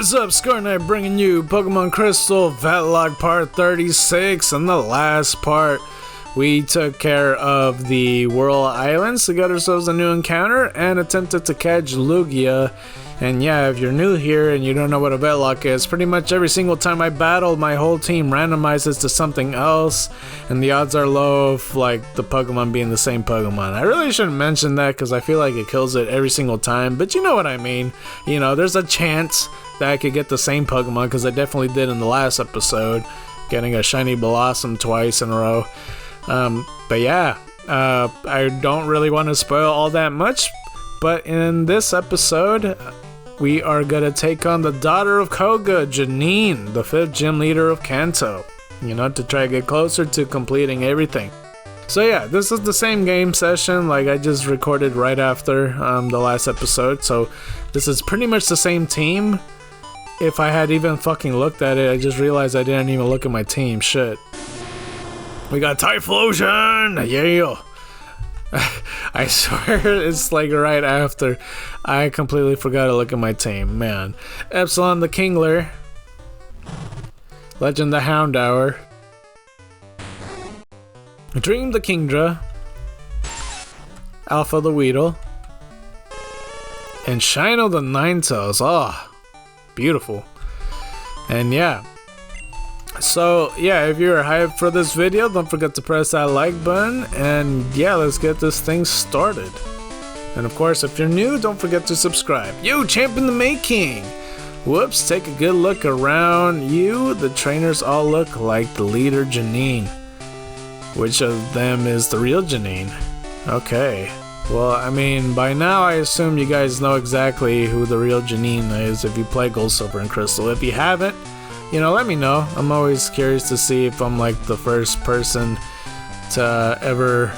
What's up, Scar Knight, bringing you Pokemon Crystal Vetlocke Part 36. In the last part, we took care of the Whirl Islands to get ourselves a new encounter and attempted to catch Lugia. And yeah, if you're new here and you don't know what a Vetlocke is, pretty much every single time I battle, my whole team randomizes to something else, and the odds are low of like the Pokemon being the same Pokemon. I really shouldn't mention that because I feel like it kills it every single time, but you know what I mean. You know, there's a chance that I could get the same Pokemon, because I definitely did in the last episode, getting a shiny Blossom twice in a row. But yeah, I don't really want to spoil all that much, but in this episode, we are gonna take on the daughter of Koga, Janine, the 5th Gym Leader of Kanto, you know, to try to get closer to completing everything. So yeah, this is the same game session like I just recorded right after the last episode, so this is pretty much the same team. If I had even fucking looked at it, I just realized I didn't even look at my team. Shit. We got Typhlosion! Yeah! I swear it's like right after. I completely forgot to look at my team, man. Epsilon the Kingler. Legend the Houndour. Dream the Kingdra. Alpha the Weedle. And Shino the Ninetales. Oh, beautiful. And yeah. So yeah, if you're hyped for this video, don't forget to press that like button, and yeah, let's get this thing started. And of course, if you're new, don't forget to subscribe. Yo, champ in the making! Whoops, take a good look around you. The trainers all look like the leader Janine. Which of them is the real Janine? Okay. Well, I mean, by now I assume you guys know exactly who the real Janine is if you play Gold, Silver, and Crystal. If you haven't, you know, let me know. I'm always curious to see if I'm like the first person to ever,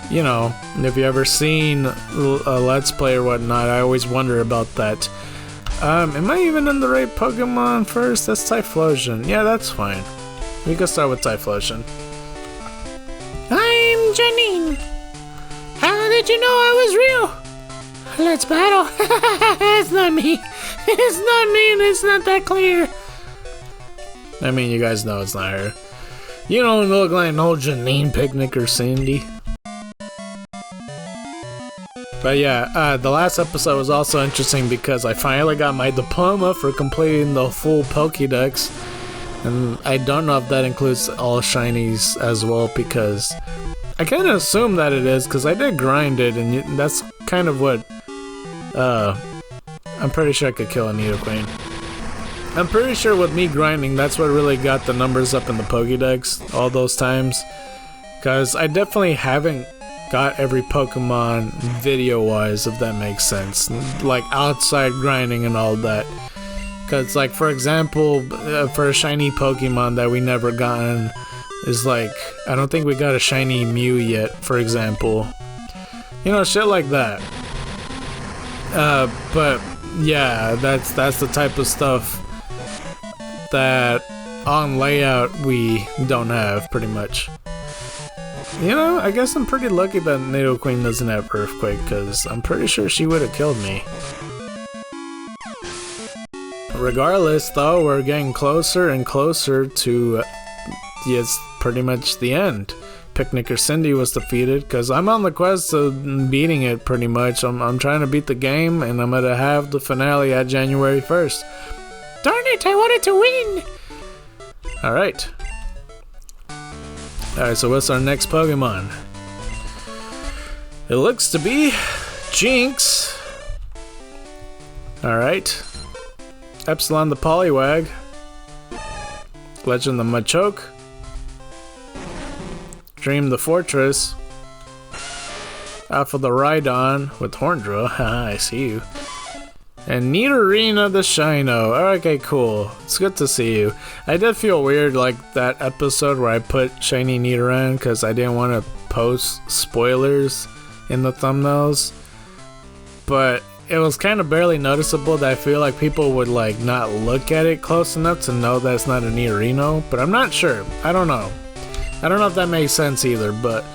you know, if you ever seen a Let's Play or whatnot. I always wonder about that. Am I even in the right Pokemon first? That's Typhlosion. Yeah, that's fine. We can start with Typhlosion. I'm Janine. How did you know I was real? Let's battle. It's not me. It's not me, and it's not that clear. I mean, you guys know it's not her. You don't look like no Janine Picnic or Cindy. But yeah, the last episode was also interesting because I finally got my diploma for completing the full Pokédex. And I don't know if that includes all shinies as well, because I kind of assume that it is, because I did grind it, and that's kind of what, I'm pretty sure I could kill a Nidoqueen. I'm pretty sure with me grinding, that's what really got the numbers up in the Pokédex all those times. Because I definitely haven't got every Pokemon video-wise, if that makes sense. Like outside grinding and all that. Because like, for example, for a shiny Pokemon that we never gotten is like, I don't think we got a shiny Mew yet, for example. You know, shit like that. But yeah, that's the type of stuff that on layout we don't have, pretty much. You know, I guess I'm pretty lucky that Nidoqueen doesn't have Earthquake, because I'm pretty sure she would have killed me. Regardless, though, we're getting closer and closer to, yes, pretty much the end. Picnic or Cindy was defeated, because I'm on the quest of beating it, pretty much. I'm trying to beat the game, and I'm gonna have the finale at January 1st. Darn it, I wanted to win! Alright. Alright, so what's our next Pokemon? It looks to be Jinx. Alright. Epsilon the Poliwag. Legend the Machoke. Dream the Fortress. Alpha the Rhydon with Horndrill. Haha, I see you. And Nidorina the Shino. Okay, cool. It's good to see you. I did feel weird, like that episode where I put shiny Nidoran because I didn't want to post spoilers in the thumbnails. But it was kind of barely noticeable that I feel like people would like not look at it close enough to know that it's not a Nidorino. But I'm not sure. I don't know. I don't know if that makes sense either, but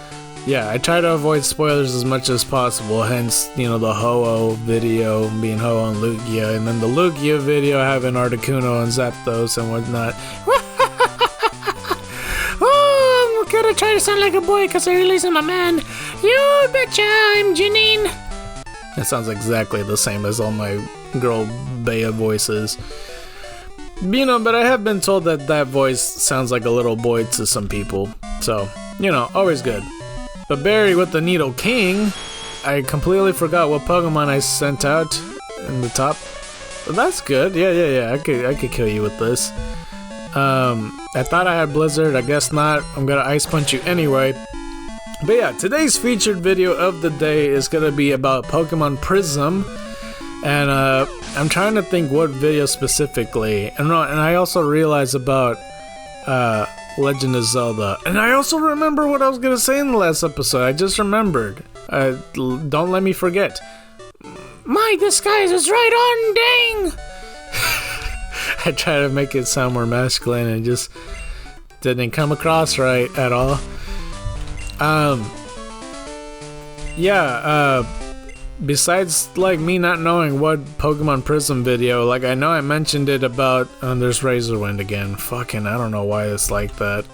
yeah, I try to avoid spoilers as much as possible, hence, you know, the Ho-Oh video being Ho-Oh and Lugia, and then the Lugia video having Articuno and Zapdos and whatnot. Oh, I'm gonna try to sound like a boy because I realize I'm a man. You betcha, I'm Janine. That sounds exactly the same as all my girl Bea voices. You know, but I have been told that that voice sounds like a little boy to some people. So, you know, always good. But Barry with the Needle King, I completely forgot what Pokemon I sent out in the top. But that's good. Yeah. I could kill you with this. I thought I had Blizzard. I guess not. I'm gonna Ice Punch you anyway. But yeah, today's featured video of the day is gonna be about Pokemon Prism. And I'm trying to think what video specifically. And I also realized about Legend of Zelda. And I also remember what I was gonna say in the last episode. I just remembered. Don't let me forget. My disguise is right on, dang! I try to make it sound more masculine and just didn't come across right at all. Besides, like, me not knowing what Pokemon Prism video, like, I know I mentioned it about, there's Razorwind again. Fucking, I don't know why it's like that.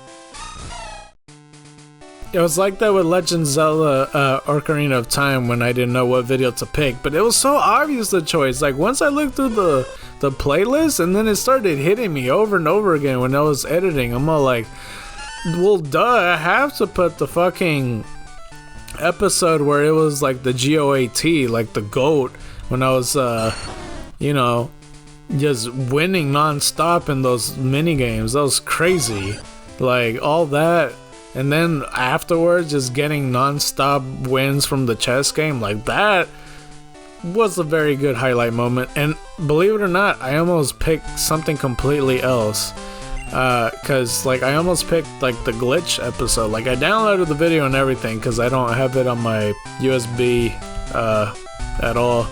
It was like that with Legend Zelda, Ocarina of Time when I didn't know what video to pick, but it was so obvious the choice. Like, once I looked through the playlist, and then it started hitting me over and over again when I was editing, I'm all like, well, duh, I have to put the fucking episode where it was like the GOAT, like the GOAT, when I was, you know, just winning non-stop in those mini games. That was crazy. Like, all that, and then afterwards just getting non-stop wins from the chess game, like that was a very good highlight moment. And believe it or not, I almost picked something completely else. Cause like I almost picked like the glitch episode. Like I downloaded the video and everything cause I don't have it on my USB at all.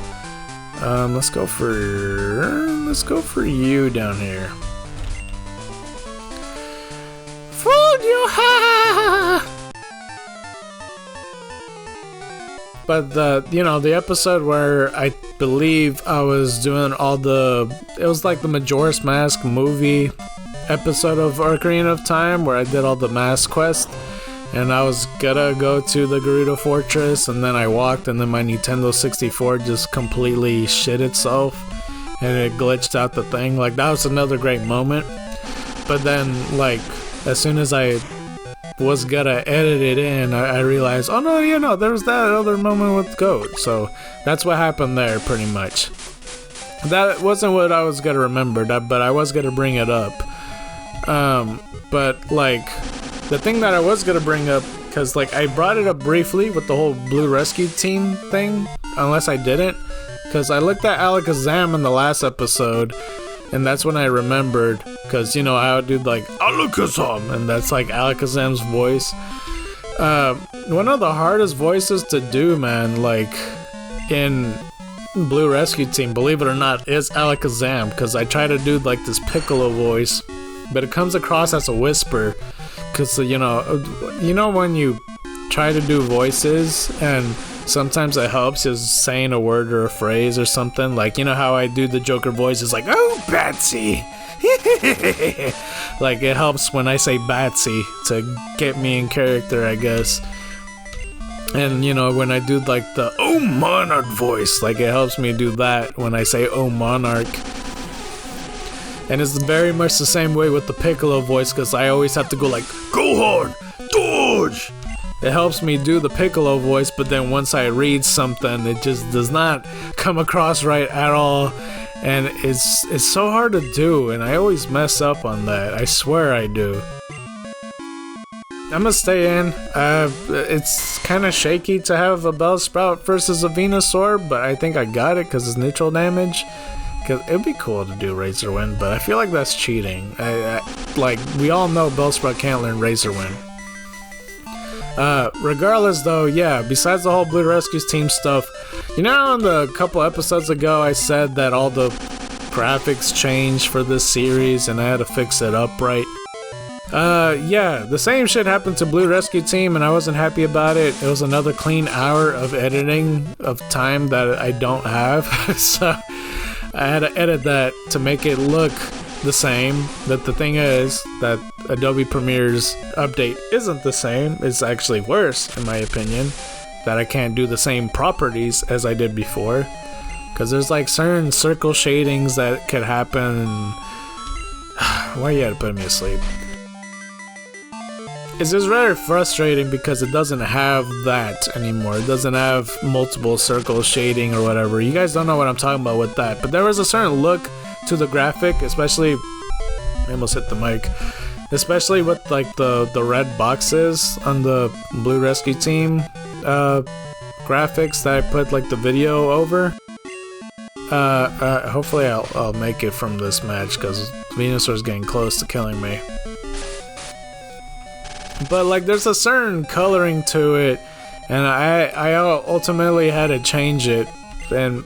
Let's go for you down here. Fooled you, ha! But the episode where I believe I was doing it was like the Majora's Mask movie episode of Ocarina of Time where I did all the mask quests, and I was gonna go to the Gerudo Fortress, and then I walked, and then my Nintendo 64 just completely shit itself, and it glitched out the thing. Like, that was another great moment. But then, like, as soon as I was gonna edit it in, I realized, oh no, there was that other moment with Goat. So that's what happened there, pretty much. That wasn't what I was gonna remember, but I was gonna bring it up. But like, the thing that I was gonna bring up, cause like I brought it up briefly with the whole Blue Rescue Team thing, unless I didn't, cause I looked at Alakazam in the last episode, and that's when I remembered, cause you know I would do like Alakazam, and that's like Alakazam's voice. One of the hardest voices to do, man, like in Blue Rescue Team, believe it or not, is Alakazam, because I try to do like this Piccolo voice, but it comes across as a whisper, because you know when you try to do voices and sometimes it helps just saying a word or a phrase or something, like, you know how I do the Joker voice, it's like, oh Batsy. Like, it helps when I say Batsy to get me in character, I guess. And you know, when I do like the oh Monarch voice, like it helps me do that when I say oh Monarch. And it's very much the same way with the Piccolo voice, because I always have to go like, go hard, dodge. It helps me do the Piccolo voice, but then once I read something, it just does not come across right at all. And it's so hard to do, and I always mess up on that. I swear I do. I'm gonna stay in. It's kind of shaky to have a Bellsprout versus a Venusaur, but I think I got it because it's neutral damage. Because it'd be cool to do Razor Wind, but I feel like that's cheating. Like, we all know Bellsprout can't learn Razor Wind. Regardless though, yeah, besides the whole Blue Rescues Team stuff, you know, in the couple episodes ago I said that all the graphics changed for this series and I had to fix it up right. Yeah, the same shit happened to Blue Rescue Team, and I wasn't happy about it. It was another clean hour of editing of time that I don't have, so I had to edit that to make it look the same. But the thing is that Adobe Premiere's update isn't the same. It's actually worse, in my opinion, that I can't do the same properties as I did before. Because there's like certain circle shadings that could happen. Why you had to put me asleep? It's just rather frustrating because it doesn't have that anymore. It doesn't have multiple circle shading or whatever. You guys don't know what I'm talking about with that. But there was a certain look to the graphic, especially... I almost hit the mic. Especially with like the red boxes on the Blue Rescue Team graphics that I put like the video over. Hopefully I'll make it from this match because Venusaur's getting close to killing me. But like there's a certain coloring to it, and I ultimately had to change it, and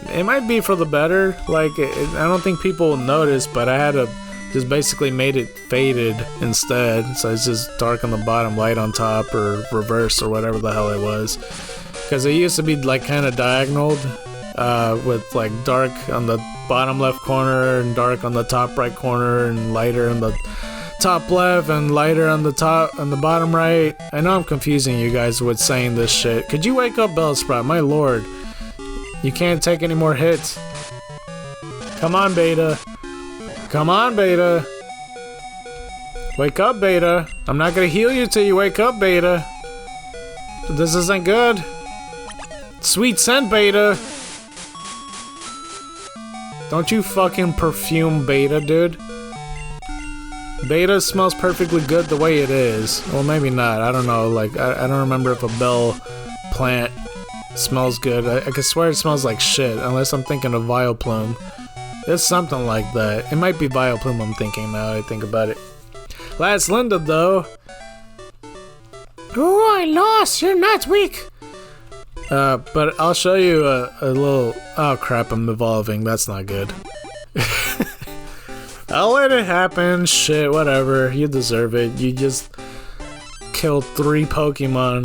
it might be for the better. Like I don't think people will notice, but I had to just basically made it faded instead, so it's just dark on the bottom, light on top, or reverse, or whatever the hell it was. Because it used to be like kind of diagonaled, with like dark on the bottom left corner and dark on the top right corner and lighter on the top left and lighter on the bottom right. I know I'm confusing you guys with saying this shit. Could you wake up, Bellsprout? My lord, you can't take any more hits. Come on, Beta. Come on, Beta. Wake up, Beta. I'm not gonna heal you till you wake up, Beta. This isn't good. Sweet scent, Beta. Don't you fucking perfume Beta, dude. Beta smells perfectly good the way it is. Well, maybe not. I don't know. Like, I don't remember if a bell plant smells good. I could swear it smells like shit, unless I'm thinking of Vileplume. It's something like that. It might be Vileplume I'm thinking now that I think about it. Last Linda, though. Oh, I lost. You're not weak. But I'll show you a little... Oh, crap, I'm evolving. That's not good. I'll let it happen. Shit, whatever. You deserve it. You just killed 3 Pokemon.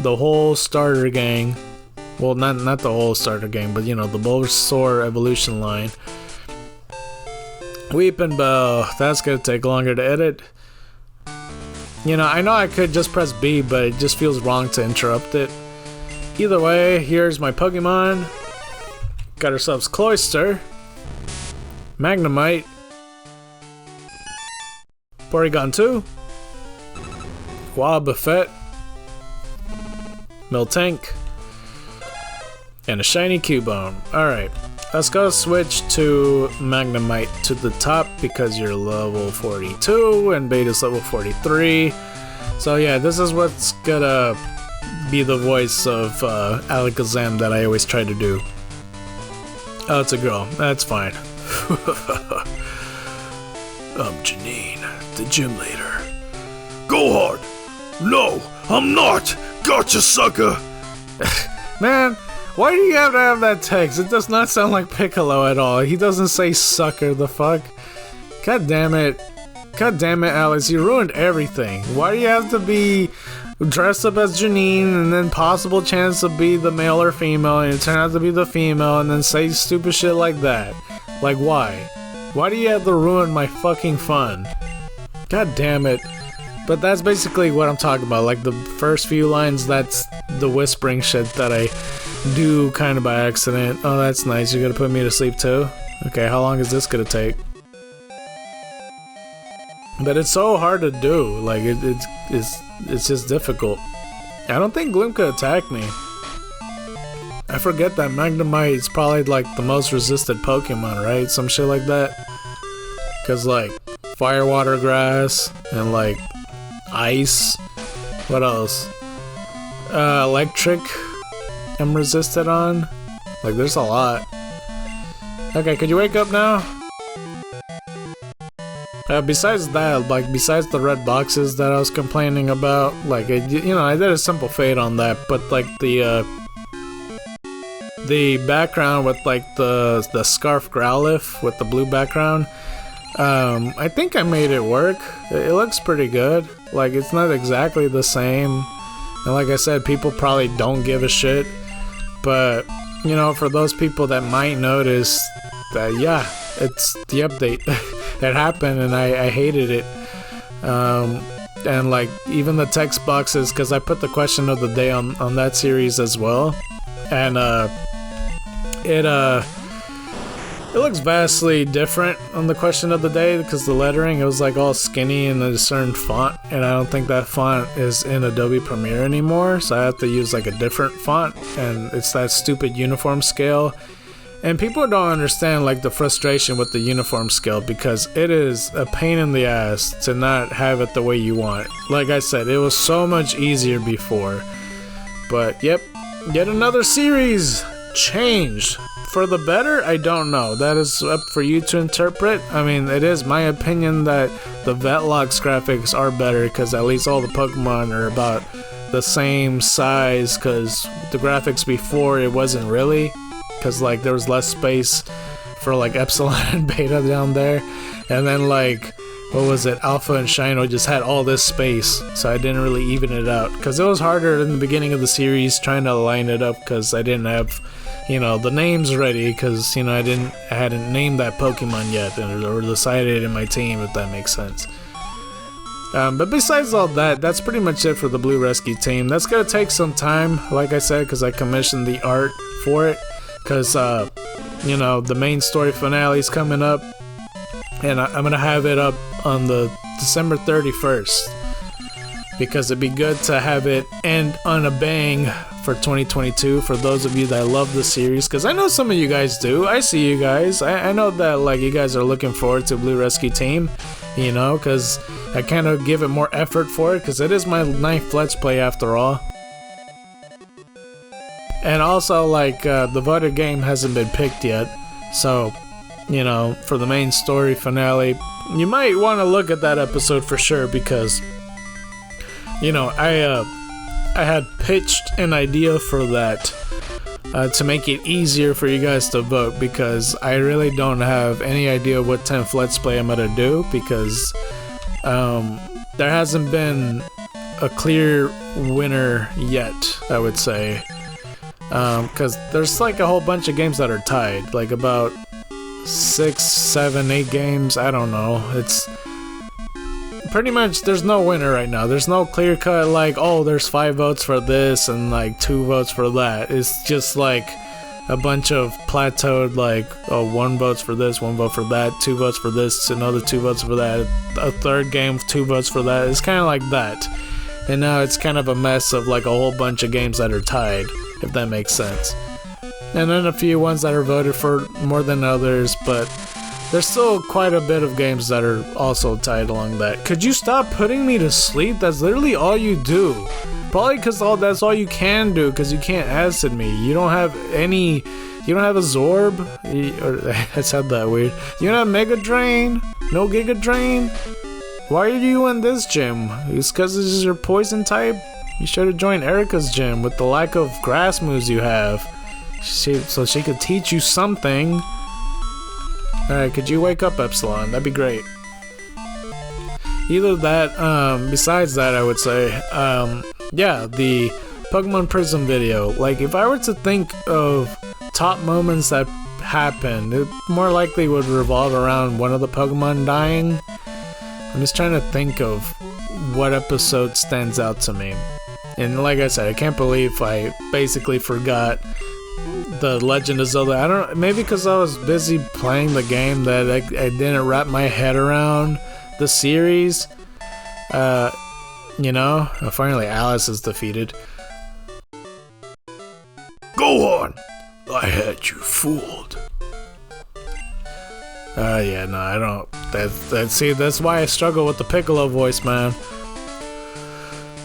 The whole starter gang. Well, not the whole starter gang, but you know, the Bulbasaur evolution line. Weeping Bell. That's gonna take longer to edit. You know I could just press B, but it just feels wrong to interrupt it. Either way, here's my Pokemon. Got ourselves Cloyster, Magnemite, Porygon 2, Wobbuffet, Miltank, and a shiny Cubone. Alright, let's go switch to Magnemite to the top because you're level 42 and Beta's level 43. So yeah, this is what's gonna be the voice of Alakazam that I always try to do. Oh, it's a girl. That's fine. I'm Janine, the gym leader. Go hard! No, I'm not! Gotcha, sucker! Man, why do you have to have that text? It does not sound like Piccolo at all. He doesn't say sucker, the fuck? God damn it. God damn it, Alex, you ruined everything. Why do you have to be dressed up as Janine and then possible chance to be the male or female and you turn out to be the female and then say stupid shit like that? Like, why? Why do you have to ruin my fucking fun? God damn it. But that's basically what I'm talking about. Like, the first few lines, that's the whispering shit that I do kind of by accident. Oh, that's nice. You're gonna put me to sleep too? Okay, how long is this gonna take? But it's so hard to do. Like, it's just difficult. I don't think Gloom could attack me. I forget that Magnemite is probably like the most resisted Pokemon, right? Some shit like that. Cause like fire, water, grass, and like ice. What else? Electric. I'm resisted on. Like there's a lot. Okay, could you wake up now? Besides that, like besides the red boxes that I was complaining about, like I did a simple fade on that, but like the background with like the Scarf Growlithe with the blue background, I think I made it work. It looks pretty good. Like, it's not exactly the same. And like I said, people probably don't give a shit. But, you know, for those people that might notice that, yeah, it's the update. It happened and I hated it. And like, even the text boxes, because I put the question of the day on that series as well. And it looks vastly different on the question of the day because the lettering, it was like all skinny in a certain font, and I don't think that font is in Adobe Premiere anymore, so I have to use like a different font, and it's that stupid uniform scale. And people don't understand like the frustration with the uniform scale because it is a pain in the ass to not have it the way you want. Like I said, it was so much easier before. But yep, yet another series changed. For the better, I don't know. That is up for you to interpret. I mean, it is my opinion that the Vetlocke's graphics are better because at least all the Pokemon are about the same size, because the graphics before, it wasn't really, because like there was less space for like Epsilon and Beta down there, and then like, what was it, Alpha and Shino just had all this space, so I didn't really even it out, because it was harder in the beginning of the series trying to line it up because I didn't have, you know, the names ready, because, you know, I hadn't named that Pokemon yet, or decided in my team, if that makes sense. But besides all that, that's pretty much it for the Blue Rescue team. That's gonna take some time, like I said, because I commissioned the art for it, because, you know, the main story finale is coming up, and I'm gonna have it up on the December 31st, because it'd be good to have it end on a bang for 2022 for those of you that love the series, because I know some of you guys do. I see you guys. I know that like you guys are looking forward to Blue Rescue Team, you know, because I kind of give it more effort for it, because it is my 9th Let's Play after all. And also, like, the voted game hasn't been picked yet, so, you know, for the main story finale, you might want to look at that episode for sure, because, you know, I had pitched an idea for that to make it easier for you guys to vote, because I really don't have any idea what 10th Let's Play I'm gonna do, because there hasn't been a clear winner yet, I would say, because there's like a whole bunch of games that are tied, like about 6, 7, 8 games, I don't know. It's pretty much, there's no winner right now. There's no clear cut like, oh, there's 5 votes for this and like 2 votes for that. It's just like a bunch of plateaued, like, oh, 1 votes for this, 1 vote for that, 2 votes for this, another 2 votes for that, a third game, 2 votes for that. It's kind of like that. And now it's kind of a mess of like a whole bunch of games that are tied, if that makes sense. And then a few ones that are voted for more than others, but there's still quite a bit of games that are also tied along that. Could you stop putting me to sleep? That's literally all you do. Probably because that's all you can do, because you can't acid me. You don't have any, you don't have a Zorb, I said that weird. You don't have Mega Drain? No Giga Drain? Why are you in this gym? It's because this is your poison type? You should have joined Erica's gym with the lack of grass moves you have. So she could teach you something. Alright, could you wake up, Epsilon? That'd be great. Either that, besides that, I would say, yeah, the Pokemon Prism video. Like, if I were to think of top moments that happened, it more likely would revolve around one of the Pokemon dying. I'm just trying to think of what episode stands out to me. And like I said, I can't believe I basically forgot the Legend of Zelda. Maybe because I was busy playing the game that I didn't wrap my head around the series. You know, finally Alice is defeated. Go on! I had you fooled. Yeah, no, I don't. That's why I struggle with the Piccolo voice, man.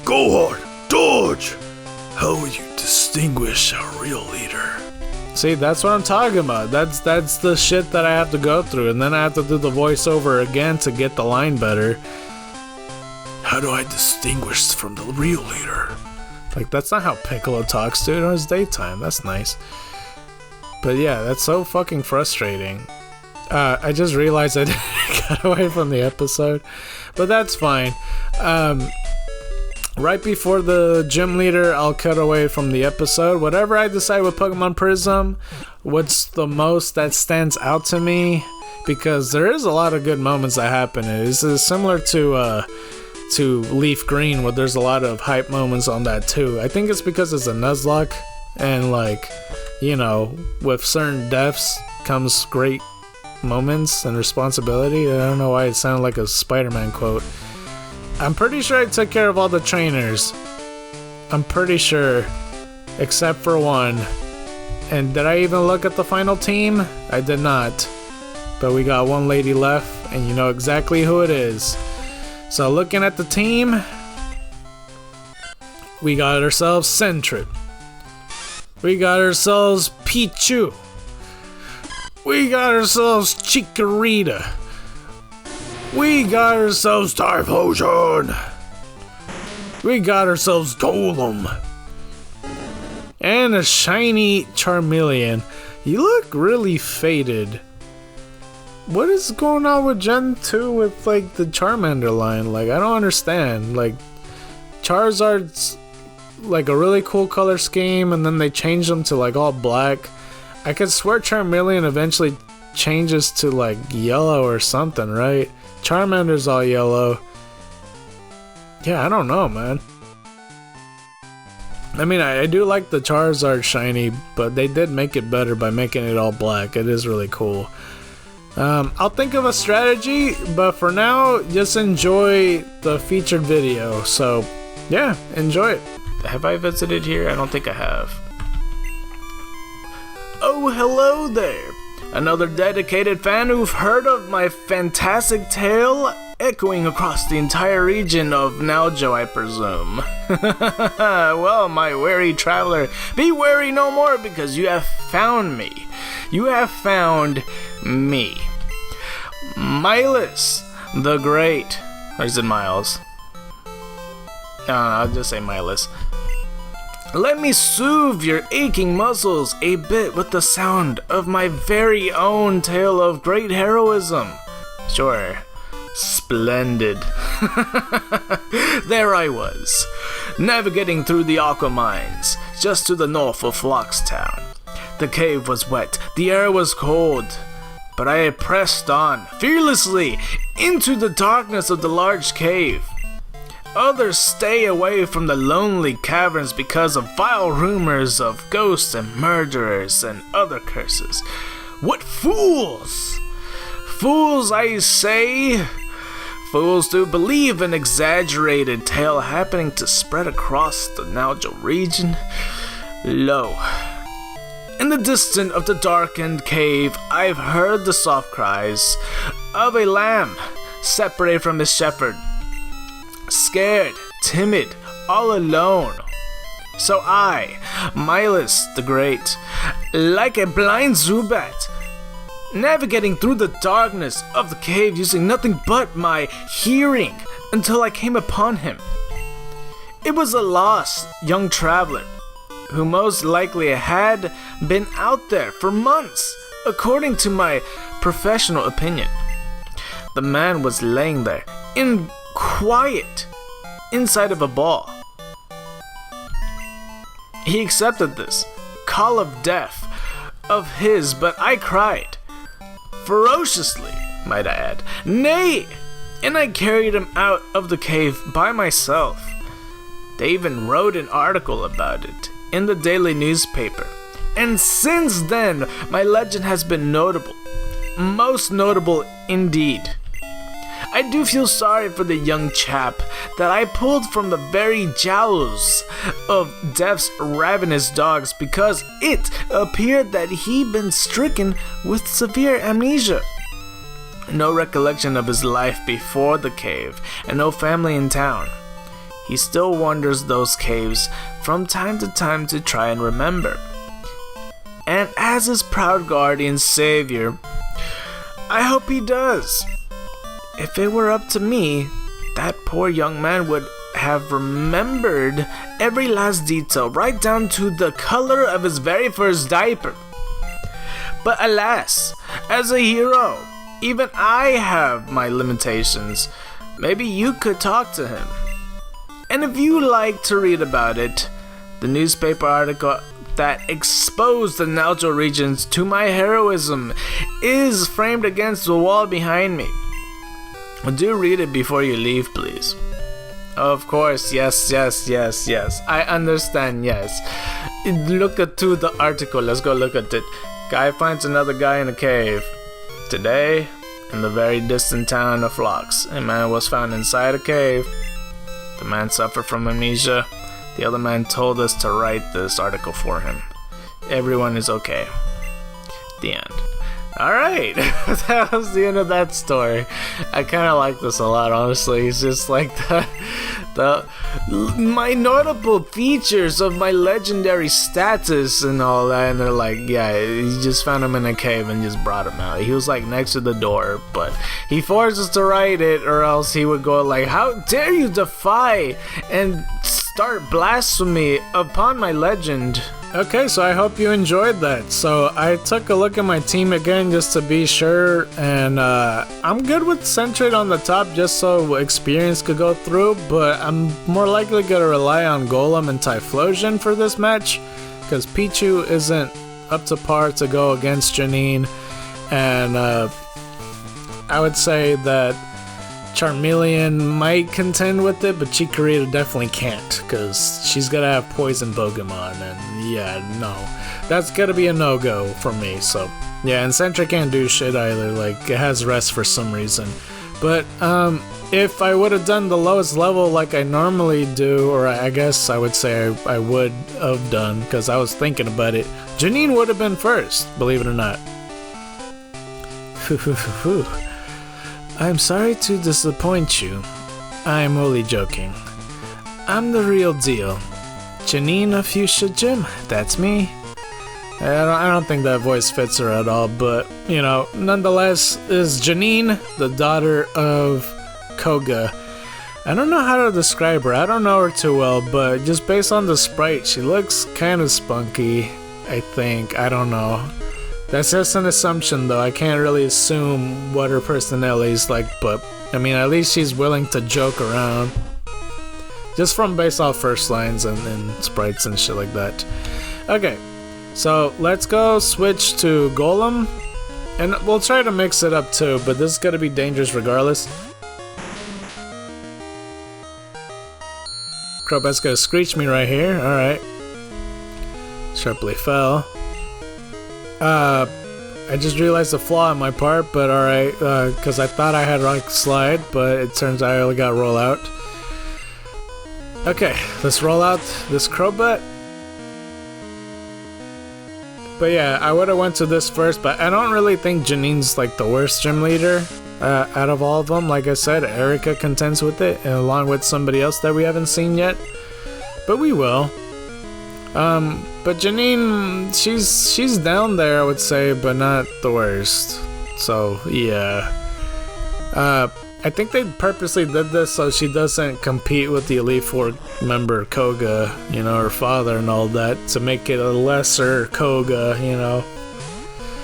Go on! Dodge! How will you distinguish a real leader? See, that's what I'm talking about. That's the shit that I have to go through, and then I have to do the voiceover again to get the line better. How do I distinguish from the real leader? Like, that's not how Piccolo talks, dude. It was daytime. That's nice. But yeah, that's so fucking frustrating. I just realized I cut away from the episode, but that's fine. Right before the gym leader, I'll cut away from the episode. Whatever I decide with Pokemon Prism, what's the most that stands out to me, because there is a lot of good moments that happen. It's similar to Leaf Green, where there's a lot of hype moments on that too. I think it's because it's a Nuzlocke, and like, you know, with certain deaths comes great moments and responsibility. I don't know why it sounded like a Spider-Man quote. I'm pretty sure I took care of all the trainers. I'm pretty sure, except for one. And did I even look at the final team? I did not. But we got one lady left, and you know exactly who it is. So looking at the team, we got ourselves Sentret. We got ourselves Pichu. We got ourselves Chikorita. We got ourselves Typhlosion. We got ourselves Golem. And a shiny Charmeleon. You look really faded. What is going on with Gen 2 with like the Charmander line? Like, I don't understand. Like, Charizard's like a really cool color scheme, and then they changed them to like all black. I could swear Charmeleon eventually changes to like yellow or something, right? Charmander's all yellow. Yeah, I don't know, man. I mean, I do like the Charizard shiny, but they did make it better by making it all black. It is really cool. I'll think of a strategy, but for now, just enjoy the featured video. So, yeah, enjoy it. Have I visited here? I don't think I have. Oh, hello there. Another dedicated fan who've heard of my fantastic tale echoing across the entire region of Naojo, I presume. Well, my wary traveler, be wary no more, because you have found me. You have found me. Miles the Great. Or is it Miles? No, I'll just say Miles. Let me soothe your aching muscles a bit with the sound of my very own tale of great heroism. Sure. Splendid. There I was, navigating through the aqua mines, just to the north of Flockstown. The cave was wet, the air was cold, but I pressed on, fearlessly, into the darkness of the large cave. Others stay away from the lonely caverns because of vile rumors of ghosts and murderers and other curses. What fools! Fools, I say! Fools to believe an exaggerated tale happening to spread across the Naojo region. Lo, in the distance of the darkened cave, I've heard the soft cries of a lamb separated from his shepherd. Scared, timid, all alone. So I, Miles the Great, like a blind Zubat, navigating through the darkness of the cave using nothing but my hearing until I came upon him. It was a lost young traveler who most likely had been out there for months, according to my professional opinion. The man was laying there in quiet inside of a ball. He accepted this call of death of his, but I cried ferociously, might I add, nay, and I carried him out of the cave by myself. They even wrote an article about it in the daily newspaper, and since then my legend has been notable, most notable indeed. I do feel sorry for the young chap that I pulled from the very jaws of death's ravenous dogs, because it appeared that he'd been stricken with severe amnesia. No recollection of his life before the cave, and no family in town. He still wanders those caves from time to time to try and remember. And as his proud guardian savior, I hope he does. If it were up to me, that poor young man would have remembered every last detail, right down to the color of his very first diaper. But alas, as a hero, Even I have my limitations. Maybe you could talk to him. And if you like to read about it, the newspaper article that exposed the Naljo regions to my heroism is framed against the wall behind me. Do read it before you leave, please. Of course, yes. I understand, yes. Look at the article. Let's go look at it. Guy finds another guy in a cave. Today, in the very distant town of Phlox, a man was found inside a cave. The man suffered from amnesia. The other man told us to write this article for him. Everyone is okay. The end. Alright, that was the end of that story. I kind of like this a lot, honestly. It's just like my notable features of my legendary status and all that. And they're like, yeah, he just found him in a cave and just brought him out. He was like next to the door, but he forced us to write it, or else he would go like, how dare you defy and start blasphemy upon my legend. Okay, so I hope you enjoyed that. So I took a look at my team again just to be sure, and I'm good with Centrate on the top just so experience could go through, but I'm more likely going to rely on Golem and Typhlosion for this match, because Pichu isn't up to par to go against Janine, and I would say that Charmeleon might contend with it, but Chikorita definitely can't, because she's gotta have poison Pokemon, and yeah, no. That's gotta be a no-go for me, so yeah, and Sentry can't do shit either, like, it has rest for some reason. But, if I would have done the lowest level like I normally do, or I guess I would say I would have done, because I was thinking about it, Janine would have been first, believe it or not. I'm sorry to disappoint you. I'm only joking. I'm the real deal. Janine of Fuchsia Gym, that's me. I don't think that voice fits her at all, but, you know, nonetheless, is Janine the daughter of Koga. I don't know how to describe her. I don't know her too well, but just based on the sprite, she looks kind of spunky, I think. I don't know. That's just an assumption, though. I can't really assume what her personality is like, but I mean, at least she's willing to joke around. Just from based off first lines and sprites and shit like that. Okay, so let's go switch to Golem, and we'll try to mix it up too, but this is gonna be dangerous regardless. Crowbat's gonna screech me right here, alright. Sharply fell. I just realized the flaw in my part, but alright, because I thought I had Rock Slide, but it turns out I only got Roll Out. Okay, let's roll out this Crobat. But yeah, I would have went to this first, but I don't really think Janine's like the worst gym leader out of all of them. Like I said, Erica contends with it, and along with somebody else that we haven't seen yet. But we will. But Janine, she's down there, I would say, but not the worst. So, yeah. I think they purposely did this so she doesn't compete with the Elite Four member Koga, you know, her father and all that, to make it a lesser Koga, you know.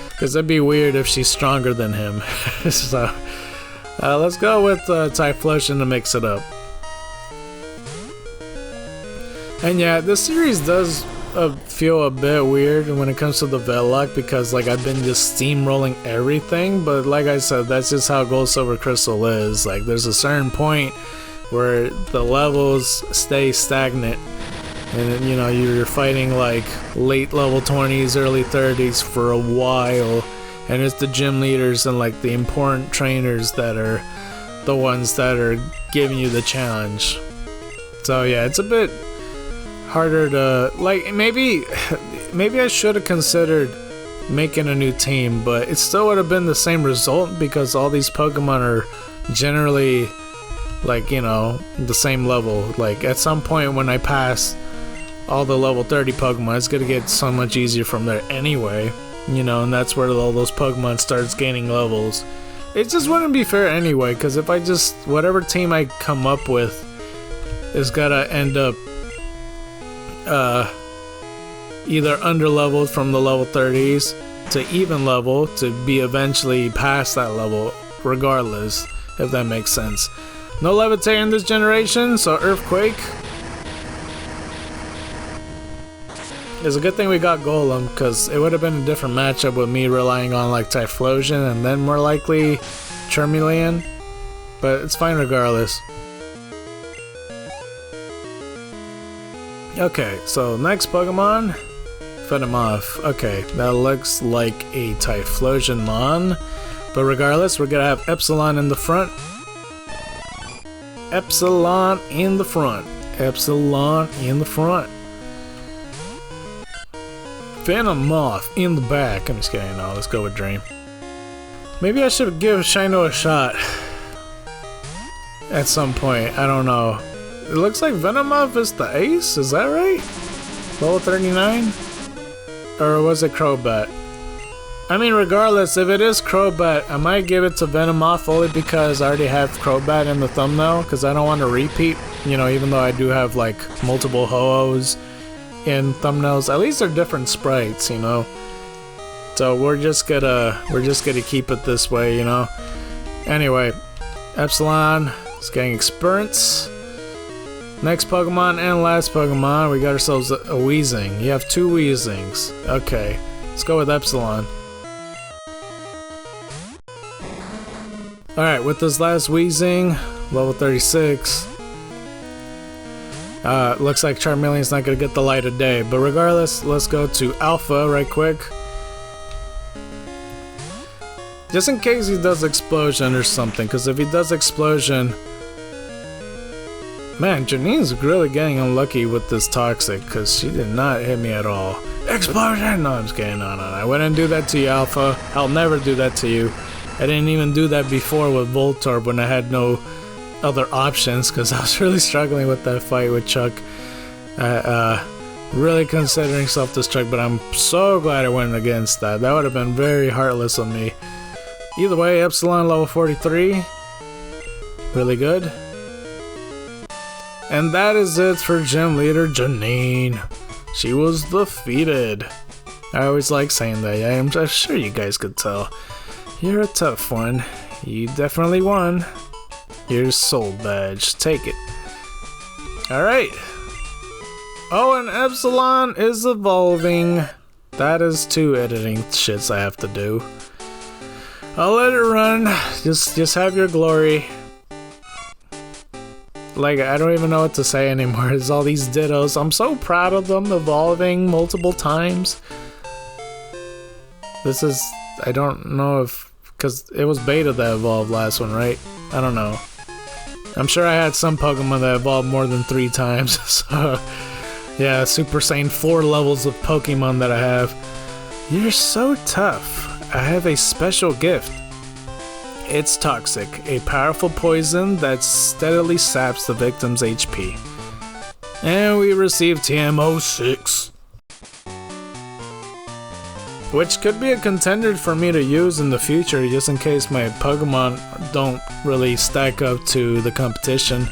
Because it'd be weird if she's stronger than him. So, let's go with Typhlosion to mix it up. And yeah, this series does feel a bit weird when it comes to the Vetlocke, because like I've been just steamrolling everything, but like I said, that's just how Gold, Silver, Crystal is. Like there's a certain point where the levels stay stagnant, and you know, you're fighting like late level 20s, early 30s for a while, and it's the gym leaders and like the important trainers that are the ones that are giving you the challenge. So yeah, it's a bit harder to, like, maybe I should have considered making a new team, but it still would have been the same result, because all these Pokemon are generally like, you know, the same level. Like at some point when I pass all the level 30 Pokemon, it's gonna get so much easier from there anyway, you know, and that's where all those Pokemon starts gaining levels. It just wouldn't be fair anyway, because if I just, whatever team I come up with is gotta end up either under leveled from the level 30s, to even level to be eventually past that level, regardless, if that makes sense. No levitating this generation, so Earthquake. It's a good thing we got Golem, because it would have been a different matchup with me relying on like Typhlosion and then more likely Charmeleon, but it's fine regardless. Okay, so next Pokemon, Venomoth. Okay, that looks like a Typhlosion Mon, but regardless, we're gonna have Epsilon in the front. Epsilon in the front. Epsilon in the front. Venomoth in the back. I'm just kidding. No, let's go with Dream. Maybe I should give Shino a shot at some point. I don't know. It looks like Venomoth is the ace. Is that right? Level 39? Or was it Crobat? I mean, regardless, if it is Crobat, I might give it to Venomoth only because I already have Crobat in the thumbnail, because I don't want to repeat, you know, even though I do have like multiple Ho-Ohs in thumbnails. At least they're different sprites, you know. So we're just gonna keep it this way, you know. Anyway, Epsilon is getting experience. Next Pokemon and last Pokemon, we got ourselves a Weezing. You have 2 Weezings. Okay, let's go with Epsilon. Alright, with this last Weezing, level 36. Looks like Charmeleon's not gonna get the light of day, but regardless, let's go to Alpha right quick. Just in case he does Explosion or something, because if he does Explosion... Man, Janine's really getting unlucky with this Toxic, because she did not hit me at all. Explosion! No, I'm just kidding. No. I wouldn't do that to you, Alpha. I'll never do that to you. I didn't even do that before with Voltorb when I had no other options, because I was really struggling with that fight with Chuck. Really considering self-destruct, but I'm so glad I went against that. That would have been very heartless of me. Either way, Epsilon level 43. Really good. And that is it for Gym Leader Janine. She was defeated. I always like saying that. I'm just sure you guys could tell. You're a tough one. You definitely won. Here's Soul Badge. Take it. Alright. Oh, and Epsilon is evolving. That is 2 editing shits I have to do. I'll let it run. Just have your glory. Like, I don't even know what to say anymore. There's all these Dittos. I'm so proud of them evolving multiple times. This is... I don't know if... Because it was Beta that evolved last one, right? I don't know. I'm sure I had some Pokemon that evolved more than 3 times. So, yeah, Super Saiyan 4 levels of Pokemon that I have. You're so tough. I have a special gift. It's Toxic, a powerful poison that steadily saps the victim's HP. And we receive TM06. Which could be a contender for me to use in the future, just in case my Pokemon don't really stack up to the competition.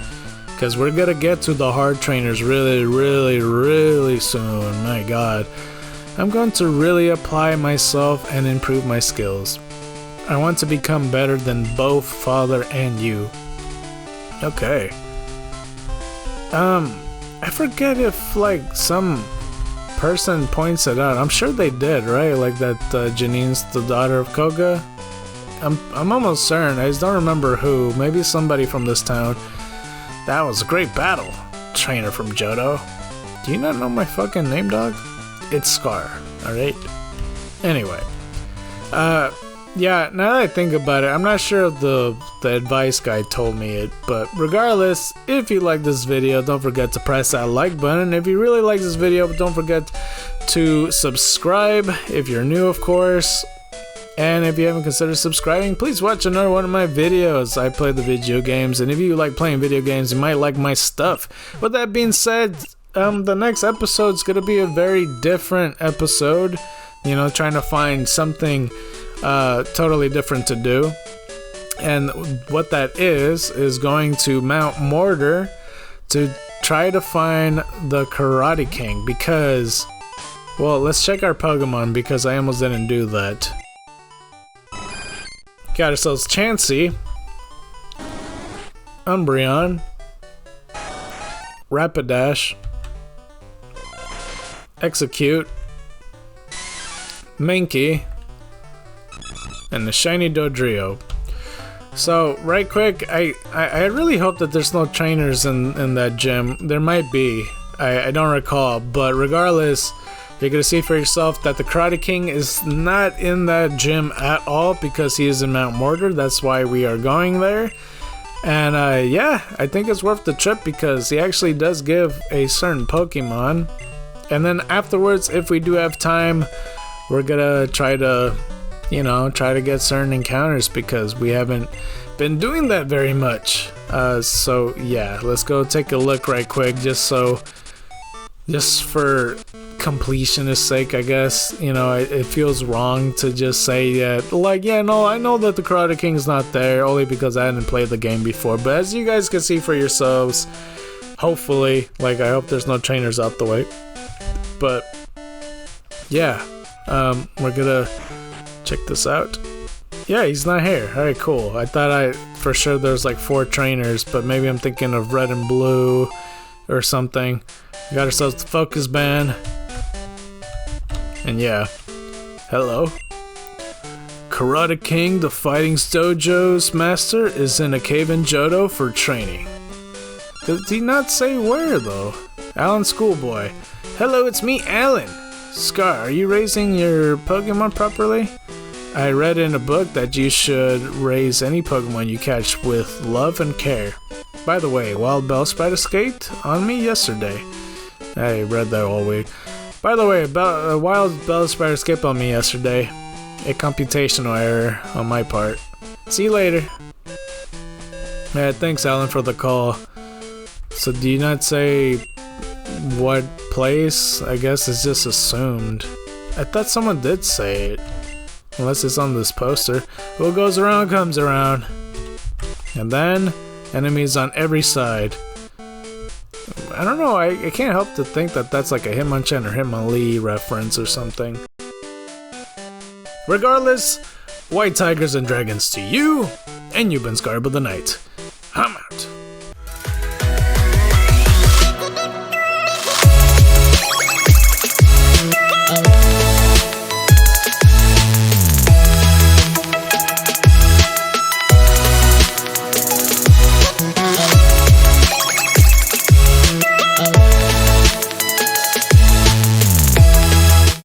Because we're gonna get to the hard trainers really soon, my god. I'm going to really apply myself and improve my skills. I want to become better than both Father and you. Okay. I forget if like some person points it out. I'm sure they did, right? Like that Janine's the daughter of Koga. I'm almost certain. I just don't remember who. Maybe somebody from this town. That was a great battle, trainer from Johto. Do you not know my fucking name, dog? It's Scar. All right. Anyway. Yeah, now that I think about it, I'm not sure if the advice guy told me it, but regardless, if you like this video, don't forget to press that like button. If you really like this video, don't forget to subscribe if you're new, of course. And if you haven't considered subscribing, please watch another one of my videos. I play the video games, and if you like playing video games, you might like my stuff. With that being said, the next episode's gonna be a very different episode. You know, trying to find something totally different to do, and what that is going to Mount Mortar to try to find the Karate King, because Well, let's check our Pokemon because I almost didn't do that. Got ourselves Chansey, Umbreon, Rapidash, Execute, Mankey, and the shiny Dodrio. So, right quick, I really hope that there's no trainers in that gym. There might be. I don't recall, but regardless, you're gonna see for yourself that the Karate King is not in that gym at all because he is in Mount Mortar. That's why we are going there. And yeah, I think it's worth the trip because he actually does give a certain Pokemon. And then afterwards, if we do have time, we're gonna try to, you know, try to get certain encounters because we haven't been doing that very much. So yeah, let's go take a look right quick just for completionist sake, I guess. You know, it feels wrong to just say that, like, yeah, no, I know that the Karate King's not there only because I hadn't played the game before. But as you guys can see for yourselves, hopefully, like, I hope there's no trainers out the way. But yeah, we're gonna check this out. Yeah, he's not here. Alright, cool. I thought for sure there's like 4 trainers, but maybe I'm thinking of red and blue or something. We got ourselves the Focus Band. And yeah, hello. Karate King, the Fighting Dojo's master, is in a cave in Johto for training. Did he not say where though? Alan Schoolboy. Hello, it's me, Alan. Scar, are you raising your Pokemon properly? I read in a book that you should raise any Pokemon you catch with love and care. By the way, Wild Bellsprout escaped on me yesterday. I read that all week. By the way, Wild Bellsprout escaped on me yesterday. A computational error on my part. See you later. Yeah, thanks Alan for the call. So do you not say what place? I guess it's just assumed. I thought someone did say it. Unless it's on this poster. What goes around comes around. And then, enemies on every side. I don't know, I can't help to think that that's like a Hitmonchan or Hitmonlee reference or something. Regardless, white tigers and dragons to you, and you've been Scarb of the Night.